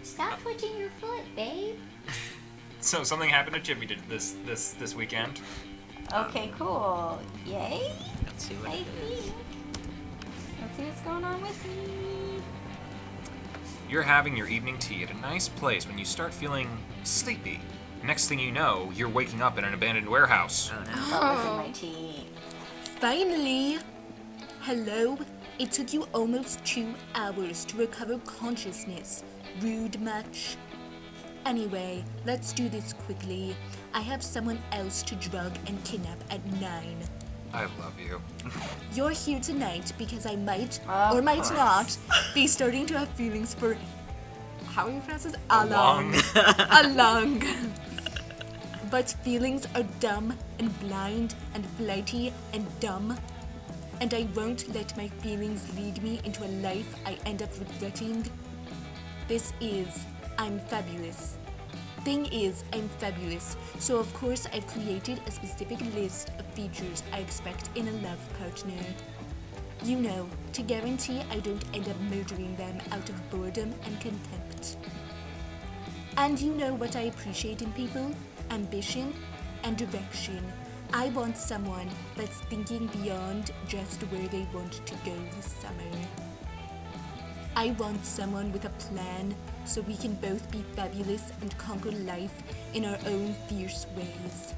Stop twitching your foot, babe. So something happened to Chibi this weekend. Okay, cool. Yay? Let's see what I it is. think. Let's see what's going on with me. You're having your evening tea at a nice place when you start feeling sleepy. Next thing you know, you're waking up in an abandoned warehouse. Oh no. That was in my tea. Finally! Hello? It took you almost 2 hours to recover consciousness. Rude much? Anyway, let's do this quickly. I have someone else to drug and kidnap at 9. I love you. You're here tonight because I might, Of or might course. not, be starting to have feelings for... How do you pronounce this? Along. Along. But feelings are dumb and blind and flighty and dumb. And I won't let my feelings lead me into a life I end up regretting. This is I'm Fabulous. Thing is, I'm fabulous, so of course I've created a specific list of features I expect in a love partner. You know, to guarantee I don't end up murdering them out of boredom and contempt. And you know what I appreciate in people? Ambition and direction. I want someone that's thinking beyond just where they want to go this summer. I want someone with a plan so we can both be fabulous and conquer life in our own fierce ways.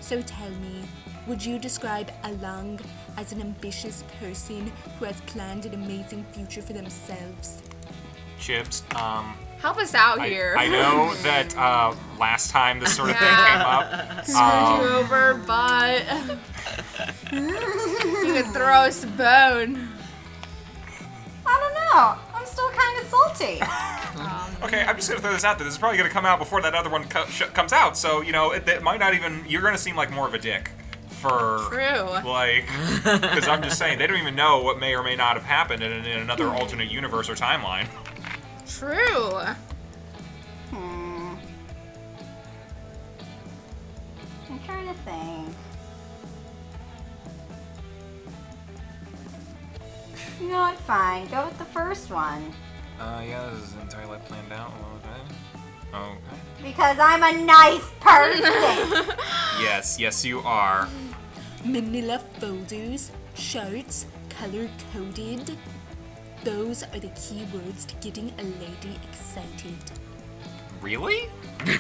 So tell me, would you describe Along as an ambitious person who has planned an amazing future for themselves? Chibs, Help us out here. I know that last time this sort of thing came up. Screwed you over, but you could throw us a bone. I don't know. I'm still kind of salty. Okay, I'm just gonna throw this out there. This is probably gonna come out before that other one comes out, so you know it might not even. You're gonna seem like more of a dick for True. like, because I'm just saying they don't even know what may or may not have happened in another alternate universe or timeline. True. I'm trying to think. You know what? Fine. Go with the first one. Yeah, this is entire life planned out. Okay. Because I'm a nice person. Yes, you are. Manila folders, charts, color-coded. Those are the key words to getting a lady excited. Really?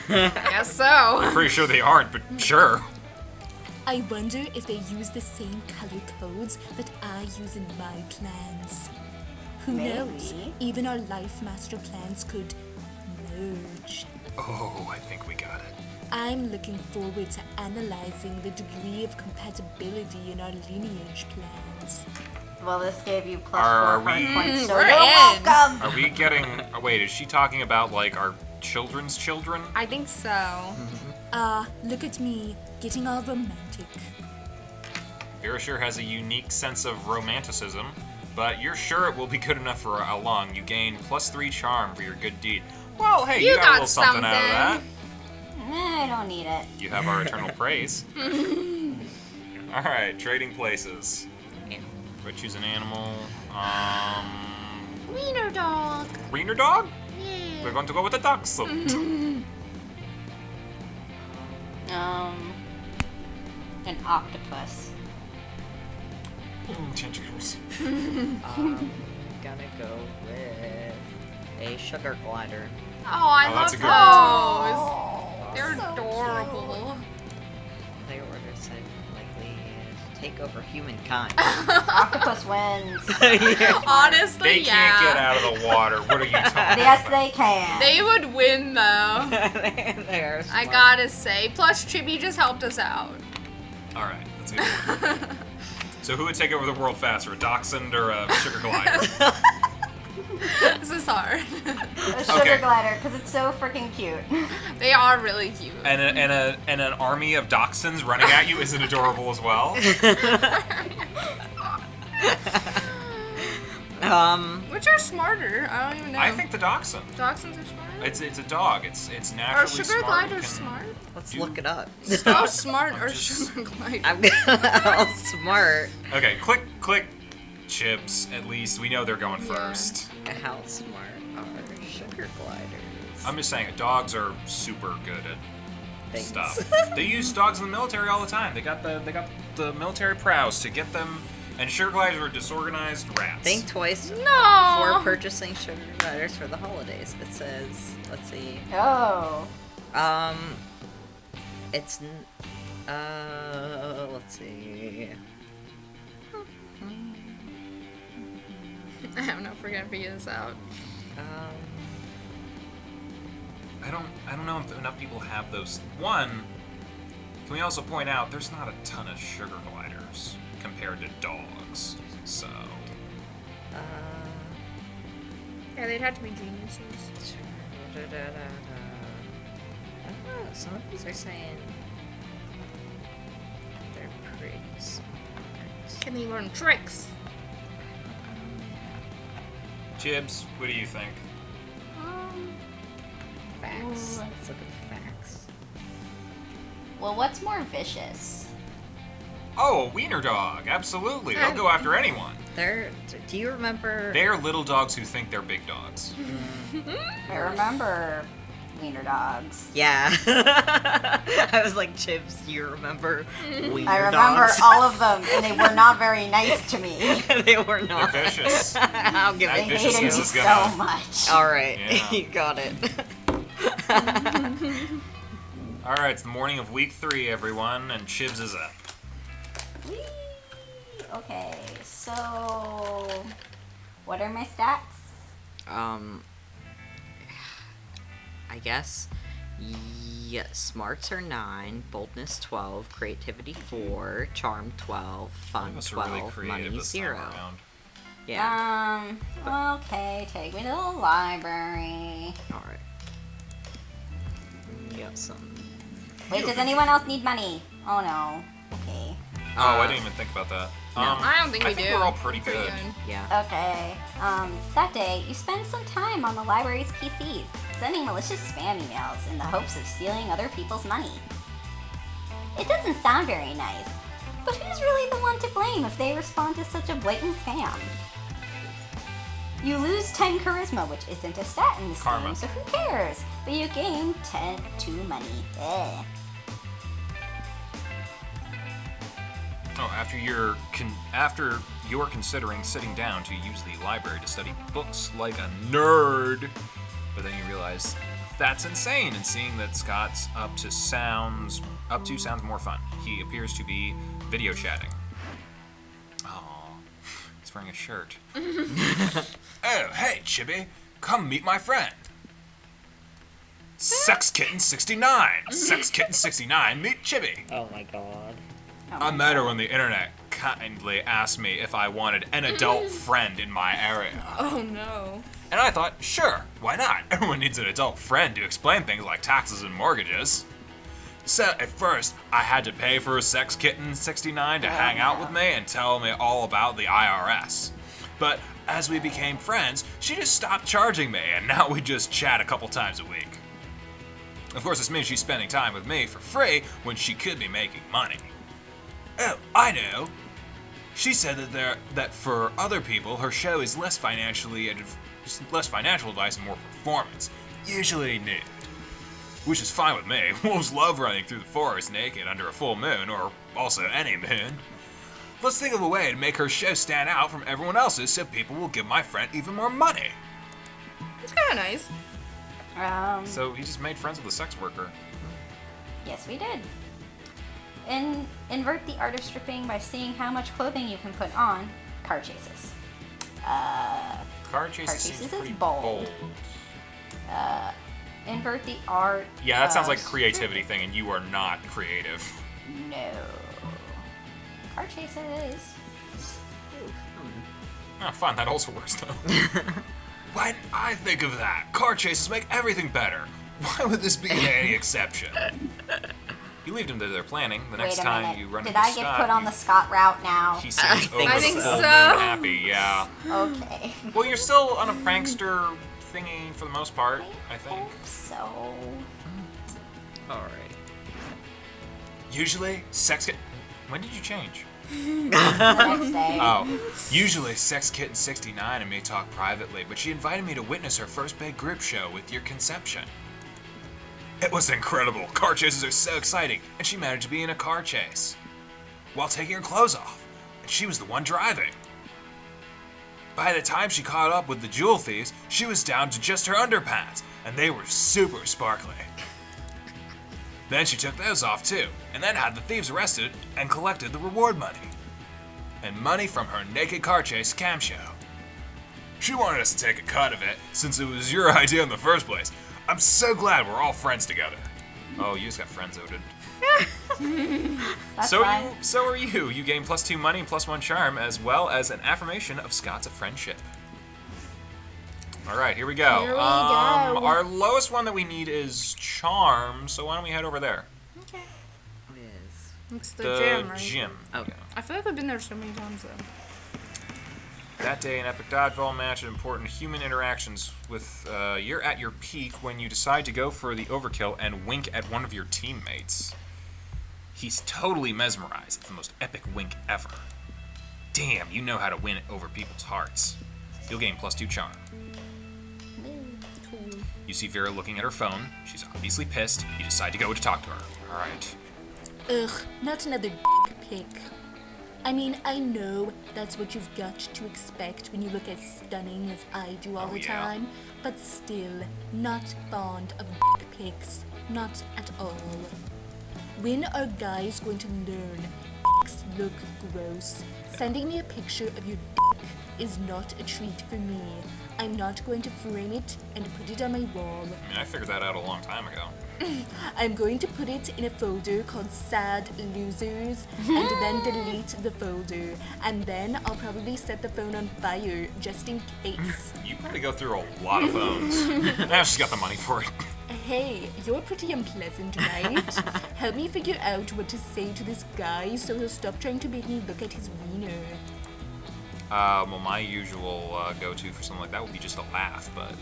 Guess so. Pretty sure they aren't, but sure. I wonder if they use the same color codes that I use in my plans. Who knows? Maybe. Even our life master plans could merge. Oh, I think we got it. I'm looking forward to analyzing the degree of compatibility in our lineage plans. Well, this gave you plus Are 4 we- hard points, so We're you're in. welcome. Are we getting? Wait, is she talking about like our children's children? I think so. Look at me, getting all romantic. Vera sure has a unique sense of romanticism, but you're sure it will be good enough for Along. You gain +3 charm for your good deed. Well, hey, You you got a got little something out of that. I don't need it. You have our eternal praise. All right, trading places. Do I choose an animal? Wiener dog. Wiener dog? Yeah. We're going to go with the ducks. An octopus. Tentacles. I'm gonna go with a sugar glider. Oh, I Oh, love that's a those. good- They're so adorable. They order said likely to take over humankind. Octopus wins. Honestly, They yeah. can't get out of the water. What are you talking Yes, about? they can. They would win though. They're I smart. gotta say. Plus, Chibi just helped us out. All right, that's good. So who would take over the world faster, a dachshund or a sugar glider? This is hard. A sugar Okay. glider, because it's so freaking cute. They are really cute. And an army of dachshunds running at you isn't adorable as well. Which are smarter? I don't even know. I think the dachshund. Dachshunds are smarter. It's a dog. It's Are naturally sugar smart. You gliders can- smart? Let's You- look it up. How smart are just- sugar gliders? I'm gonna smart. Okay, click. Chips. At least we know they're going Yeah. first. How smart are sugar sugar gliders. I'm just saying, dogs are super good at Things. stuff. They use dogs in the military all the time. They got the military prows to get them. And sugar gliders are disorganized rats. Think twice No. before purchasing sugar gliders for the holidays. It says, let's see. Oh. It's let's see. I don't know if we're gonna figure this out. I don't know if enough people have those. One, can we also point out there's not a ton of sugar gliders compared to dogs. So Yeah, they'd have to be geniuses. I don't know. Some of these are saying they're pretty smart. Can they learn tricks? Chibs, what do you think? Facts. Ooh. Let's look at the facts. Well, what's more vicious? Oh, a wiener dog, absolutely. They'll go after anyone. Do you remember? They're little dogs who think they're big dogs. I remember wiener dogs. Yeah. I was like, Chips, do you remember wiener I remember dogs? all of them, and they were not very nice to me. They were not. They're vicious. I'll give They That it. hated me viciousness is so gonna- much. All right, Yeah. you got it. All right, it's the morning of week 3, everyone, and Chibs is up. Whee! Okay, so what are my stats? I guess. Yeah, smarts are 9, boldness 12, creativity 4, charm 12, fun Us are 12, really creative money this time 0. around. Yeah. Okay, take me to the library. All right. You got some. Wait, does anyone else need money? Oh no. Okay. Oh, I didn't even think about that. I don't think we I think do. we're all pretty good. Yeah. Okay. That day, you spend some time on the library's PCs, sending malicious spam emails in the hopes of stealing other people's money. It doesn't sound very nice, but who's really the one to blame if they respond to such a blatant spam? You lose 10 charisma, which isn't a stat in this Karma. game, so who cares? But you gain 2 money. Ugh. Oh, after you're considering sitting down to use the library to study books like a nerd, but then you realize that's insane, and seeing that Scott's up to sounds more fun. He appears to be video chatting. Oh, he's wearing a shirt. Oh, hey, Chibi, come meet my friend. Sex Kitten 69. Sex Kitten 69, meet Chibi. Oh my god. I met her on the internet. Kindly asked me if I wanted an adult friend in my area. Oh no. And I thought, sure, why not? Everyone needs an adult friend to explain things like taxes and mortgages. So at first, I had to pay for Sex Kitten 69 to hang out with me and tell me all about the IRS. But as we became friends, she just stopped charging me, and now we just chat a couple times a week. Of course, this means she's spending time with me for free when she could be making money. Oh, I know. She said that for other people, her show is less financial advice and more performance, usually nude. Which is fine with me. Wolves love running through the forest naked under a full moon, or also any moon. Let's think of a way to make her show stand out from everyone else's so people will give my friend even more money. It's kind of nice. So he just made friends with a sex worker. Yes, we did. Invert the art of stripping by seeing how much clothing you can put on. Car chases. Car chases seems chases is pretty bold. Invert the art. Yeah, that sounds of like a creativity thing, and you are not creative. No. Car chases. Oh, fine, that also works though. Why didn't I think of that? Car chases make everything better. Why would this be any exception? You leave him to their planning. The next Wait a time minute. you run Did into I get Scott, put on the Scott route now? he seems over think the so. full moon happy, yeah. Okay. Well, you're still on a prankster thingy for the most part, I think. hope so. Alright. Usually, sex get... When did you change? The next day. Oh, usually Sex Kitten 69 and me talk privately, but she invited me to witness her first big group show with your conception. It was incredible. Car chases are so exciting, and she managed to be in a car chase while taking her clothes off, and she was the one driving. By the time she caught up with the jewel thieves, she was down to just her underpants, and they were super sparkly. Then she took those off too, and then had the thieves arrested and collected the reward money. And money from her naked car chase scam show. She wanted us to take a cut of it, since it was your idea in the first place. I'm so glad we're all friends together. Oh, you just got friend-zoned. That's fine. So are you. You gain +2 money and +1 charm, as well as an affirmation of Scott's friendship. All right, here we go. Here we go. Our lowest one that we need is charm, so why don't we head over there? Okay. What is? It's the gym, right? Gym. Okay. I feel like I've been there so many times though. That day, an epic dodgeball match and important human interactions with you're at your peak when you decide to go for the overkill and wink at one of your teammates. He's totally mesmerized. It's the most epic wink ever. Damn, you know how to win over people's hearts. You'll gain +2 charm. You see Vera looking at her phone. She's obviously pissed. You decide to go to talk to her. All right. Ugh, not another pic. I mean, I know that's what you've got to expect when you look as stunning as I do all Oh, the yeah. time, but still, not fond of pics. Not at all. When are guys going to learn dicks look gross? Sending me a picture of your dick is not a treat for me. I'm not going to frame it and put it on my wall. I mean, I figured that out a long time ago. I'm going to put it in a folder called Sad Losers and then delete the folder. And then I'll probably set the phone on fire just in case. You probably go through a lot of phones. Now she's got the money for it. Hey, you're pretty unpleasant, right? Help me figure out what to say to this guy so he'll stop trying to make me look at his wiener. Well, my usual go-to for something like that would be just a laugh, but...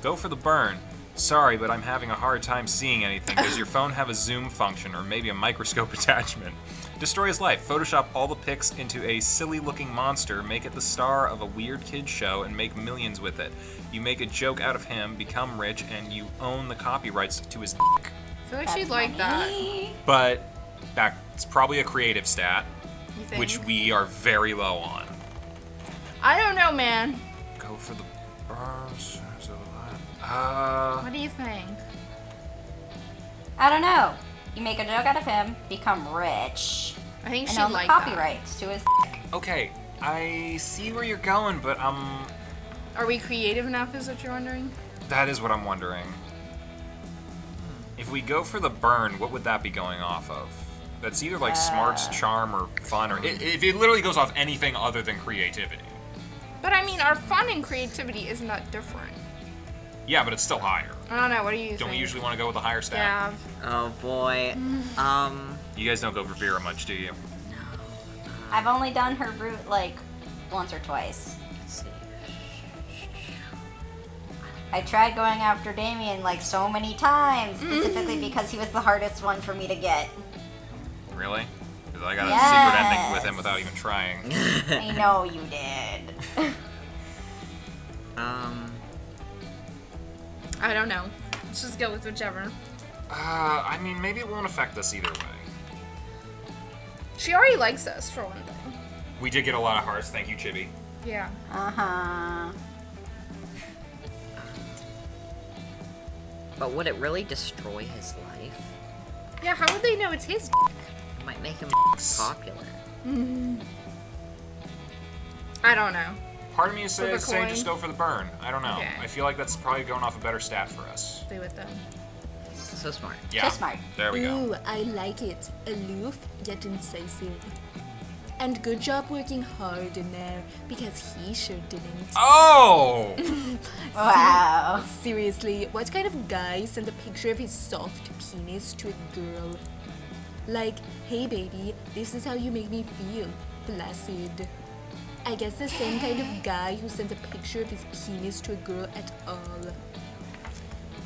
Go for the burn. Sorry, but I'm having a hard time seeing anything. Does your phone have a zoom function or maybe a microscope attachment? Destroy his life. Photoshop all the pics into a silly-looking monster, make it the star of a weird kid show, and make millions with it. You make a joke out of him, become rich, and you own the copyrights to his dick. I feel like she'd like that. But that's probably a creative stat, You think? which we are very low on. I don't know, man. Go for the burns. What do you think? I don't know. You make a joke out of him, become rich, I think and she'd own the like copyrights to his. Okay, I see where you're going, but that. Are we creative enough? Is what you're wondering? that is what I'm wondering. If we go for the burn, what would that be going off of? That's either like smarts, charm, or fun, or if it literally goes off anything other than creativity. But I mean, our fun and creativity isn't that different. Yeah, but it's still higher. I don't know. What do you think? Don't we usually want to go with a higher stat? Yeah. Oh boy. You guys don't go for Vera much, do you? I've only done her route like once or twice. Let's see. I tried going after Damien like so many times, specifically because he was the hardest one for me to get. Really? Because I got a secret ending Yes. with him without even trying. I know you did. I don't know. Let's just go with whichever. I mean, maybe it won't affect us either way. She already likes us, for one thing. We did get a lot of hearts. Thank you, Chibi. Yeah. Uh-huh. But would it really destroy his life? Yeah, how would they know it's his? It might make him popular. I don't know. Part of me is Flip a saying coin. just go for the burn. I don't know. Okay. I feel like that's probably going off a better stat for us. Stay with them. So smart. Yeah. Just smart. There we go. Ooh, I like it. Aloof yet incisive. And good job working hard in there, because he sure didn't. Oh! Wow. Seriously, what kind of guy sent a picture of his soft penis to a girl? Like, hey baby, this is how you make me feel. Flaccid. I guess the same kind of guy who sent a picture of his penis to a girl at all.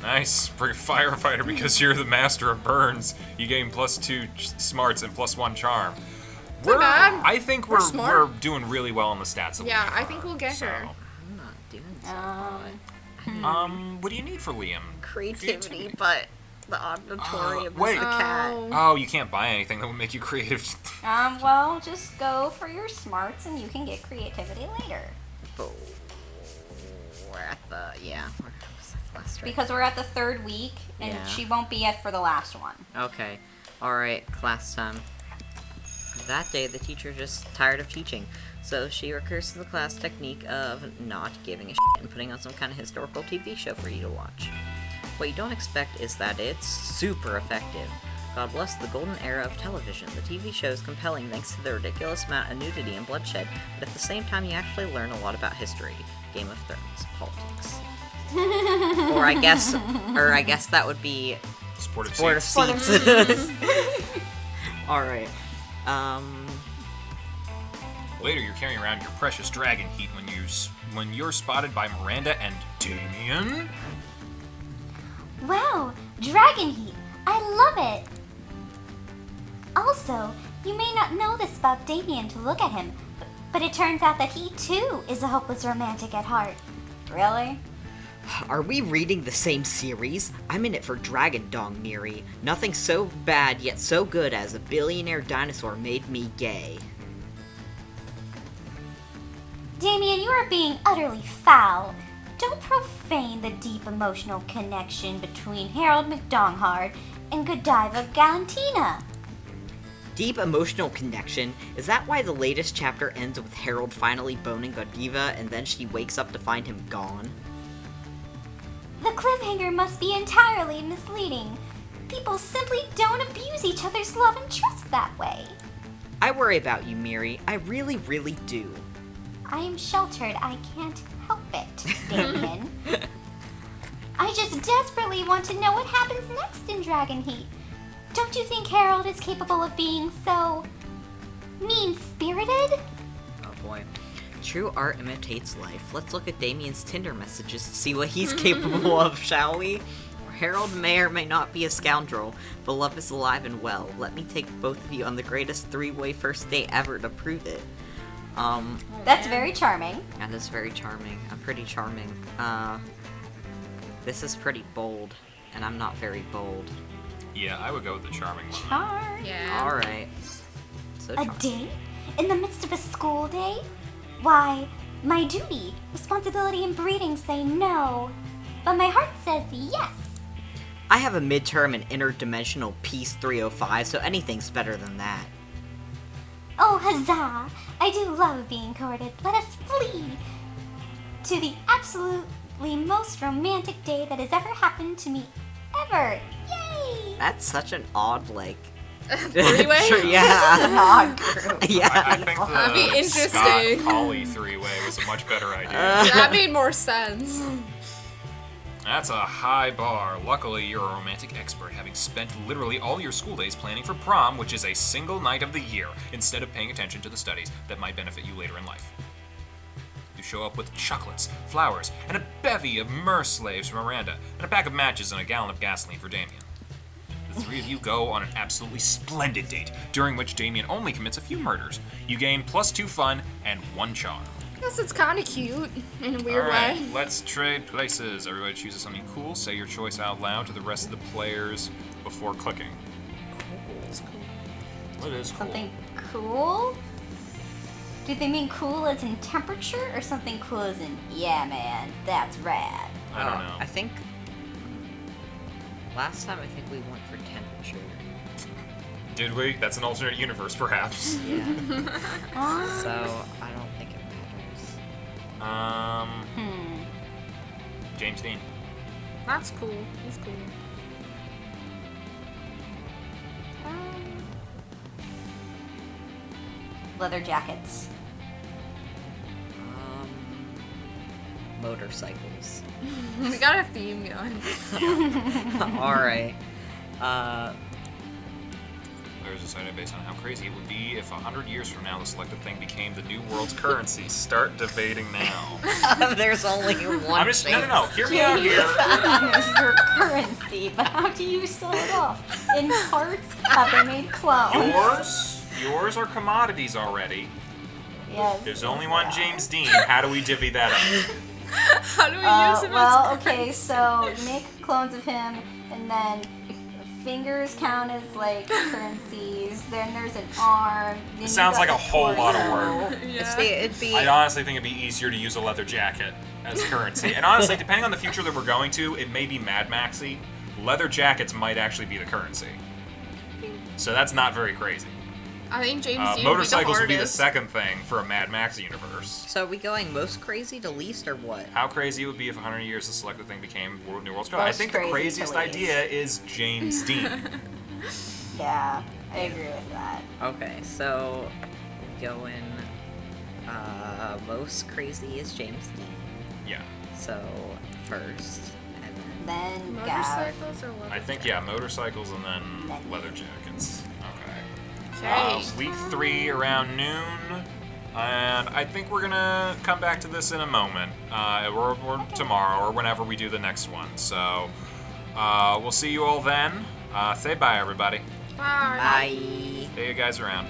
Nice. Bring a firefighter because you're the master of burns. You gain +2 smarts and +1 charm. bad. I think We're we're smart. doing really well on the stats. That Yeah, we I think we'll get her. I'm not doing so hot. What do you need for Liam? Creativity, but the auditorium is wait. the cat. Oh, you can't buy anything that would make you creative. Well, just go for your smarts and you can get creativity later. Oh, we're at the we're last right. Because we're at the third week and Yeah. she won't be at for the last one. Okay, all right, class time. That day, the teacher just tired of teaching, so she recurs to the class technique of not giving a shit and putting on some kind of historical TV show for you to watch. What you don't expect is that it's super effective. God bless the golden era of television. The TV show is compelling thanks to the ridiculous amount of nudity and bloodshed, but at the same time you actually learn a lot about history, Game of Thrones, politics. or I guess that would be Sport of Sport of Seats. Seats. Alright. Later, you're carrying around your precious dragon heat when you're spotted by Miranda and Damien. Wow, dragon heat. I love it. Also, you may not know this about Damien to look at him, but it turns out that he too is a hopeless romantic at heart. Really? Are we reading the same series? I'm in it for Dragon Dong, Miri. Nothing so bad yet so good as a billionaire dinosaur made me gay. Damien, you are being utterly foul. Don't profane the deep emotional connection between Harold McDonghard and Godiva Galantina. Deep emotional connection? Is that why the latest chapter ends with Harold finally boning Godiva and then she wakes up to find him gone? The cliffhanger must be entirely misleading. People simply don't abuse each other's love and trust that way. I worry about you, Miri. I really, really do. I am sheltered. I can't help it, Damien. I just desperately want to know what happens next in Dragon Heat. Don't you think Harold is capable of being so mean-spirited? Oh boy. True art imitates life. Let's look at Damien's Tinder messages to see what he's capable of, shall we? Harold may or may not be a scoundrel, but love is alive and well. Let me take both of you on the greatest three-way first date ever to prove it. That's very charming. That is very charming. I'm pretty charming. This is pretty bold, and I'm not very bold. Yeah, I would go with the charming one. Charm. Yeah. Alright. So A charming. date? In the midst of a school day? Why, my duty, responsibility, and breeding say no. But my heart says yes. I have a midterm in interdimensional Peace 305, so anything's better than that. Oh, huzzah! I do love being courted. Let us flee to the absolutely most romantic day that has ever happened to me ever. Yay! That's such an odd, like... Three-way? Sure, yeah. Odd group. Yeah. I think That'd be the interesting. Scott Holly three-way was a much better idea. That made more sense. That's a high bar. Luckily, you're a romantic expert, having spent literally all your school days planning for prom, which is a single night of the year, instead of paying attention to the studies that might benefit you later in life. You show up with chocolates, flowers, and a bevy of myrrh slaves for Miranda, and a pack of matches and a gallon of gasoline for Damien. The three of you go on an absolutely splendid date, during which Damien only commits a few murders. You gain +2 fun and 1 charm. Guess it's kind of cute in a weird Alright, way. let's trade places. Everybody chooses something cool. Say your choice out loud to the rest of the players before clicking. What is cool? Something cool? Do they mean cool as in temperature or something cool as in, yeah, man, that's rad? I don't know. I think... Last time, I think we went for temperature. Did we? That's an alternate universe, perhaps. Yeah. So, I don't think it matters. James Dean. That's cool. He's cool. Leather jackets. Motorcycles. We got a theme going. Alright. There's a side based on how crazy it would be if 100 years from now the selected thing became the new world's currency. Start debating now. There's only one I'm just chance. no. Hear me out here. Is your currency, but how do you sell it off? In parts? Have they made clones? Yours yours are commodities already. Yes. There's only yes, one they are. James Dean. How do we divvy that up? How do we use him Well, as okay, so you make clones of him, and then fingers count as like currencies. Then there's an arm. Then you sounds got like a the whole lot of torso. work. Yeah. It'd be I honestly think it'd be easier to use a leather jacket as currency. And honestly, depending on the future that we're going to, it may be Mad Maxy. Leather jackets might actually be the currency. So that's not very crazy. I think James Dean Motorcycles would would be be the the hardest. second thing for a Mad Max universe. So are we going most crazy to least or what? How crazy it would be if 100 years the selected thing became New World Star. I Most think the crazy craziest to least. idea is James Dean. Yeah, I agree with that. Okay, so going most crazy is James Dean. Yeah. So first, and then Then Gav. Motorcycles or leather I think, yeah, motorcycles and then leather jackets. Okay. Okay. Week 3 around noon. And I think we're gonna come back to this in a moment, or tomorrow, or whenever we do the next one. So we'll see you all then. Say bye, everybody. Bye. bye. See you guys around.